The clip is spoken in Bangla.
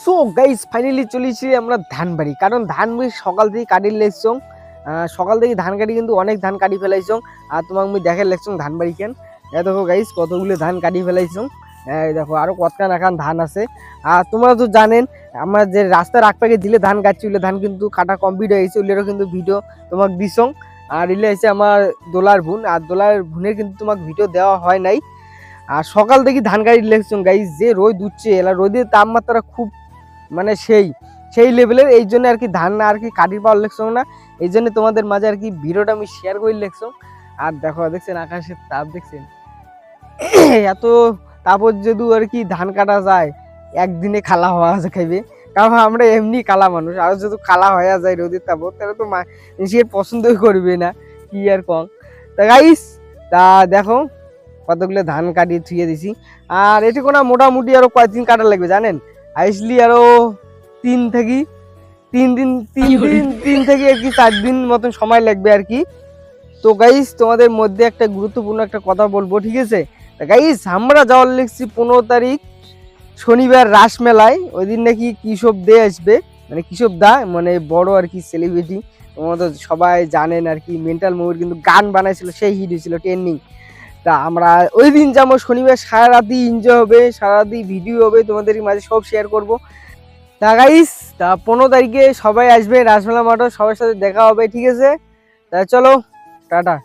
সো গাইস ফাইনালি চলেছি আমরা ধানবাড়ি, কারণ ধানবাড়ি সকাল থেকে কাটি লেগছং। সকাল থেকে ধান কাটি কিন্তু অনেক ধান কাটি ফেলাইছং। আর তোমাকে আমি দেখে লেগছং ধানবাড়ি কেন। দেখো গাইস কতগুলো ধান কাটি ফেলাইছং। দেখো আরো কতখান এখান ধান আছে। আর তোমরা তো জানেন আমরা যে রাস্তার আগ দিলে ধান কাটছি, ওগুলো ধান কিন্তু কাটা কমপ্লিট হয়ে গেছে, ওগুলোরও কিন্তু ভিডিও তোমাকে দিছং। আর এলে এসে আমার দোলার বোন, আর দোলার বোনের কিন্তু তোমাকে ভিডিও দেওয়া হয় নাই। আর সকাল থেকে ধান কাটি লেগছং গাইস, যে রোদ উঠছে এলা রোদের তাপমাত্রা খুব মানে সেই লেভেলের, এই জন্য আর কি ধান আর কি কাটি পাওয়ার লেগছং না। এই জন্য তোমাদের মাঝে আর কি ভিডিওটা আমি শেয়ার করে লেগছং। আর দেখো দেখছেন আকাশের তাপ দেখছেন, এত তাপর যদি আর কি ধান কাটা যায় একদিনে খালা হওয়া খাইবে, কারণ আমরা এমনি কালা মানুষ, আর যদি কালা হয়ে যায় রোদের তাপর তাহলে তো মানুষের পছন্দই করবে না, কি আর কম। তা গাইস তা দেখো কতগুলো ধান কাটিয়ে থুয়ে দিছি। আর এটি কোনো মোটামুটি আরো কয়েকদিন কাটা লাগবে জানেন, আইসলি আরো তিন থেকে আর কি 4 দিন মতন সময় লাগবে আর কি। তো গাইস তোমাদের মধ্যে একটা গুরুত্বপূর্ণ একটা কথা বলবো, ঠিক আছে গাইস? আমরা যাওয়ার লিখছি 15 তারিখ শনিবার রাস মেলায়। ওই দিন নাকি কৃষক দে আসবে, মানে কৃষক দা মানে বড় আর কি সেলিব্রিটি, তোমরা তো সবাই জানেন আর কি। মেন্টাল মুভির কিন্তু গান বানাইছিল, সেই হিট হয়েছিল ট্রেন্ডিং। তা আমরা ওই দিন যাবো শনিবার, সারা রাতি এনজয় হবে, সারা রাতি ভিডিও হবে, তোমাদের মাঝে সব শেয়ার করব। তা গাইস তা 15 তারিখে সবাই আসবে রাসমেলা মাঠে, সবার সাথে দেখা হবে, ঠিক আছে? তা চলো টাটা।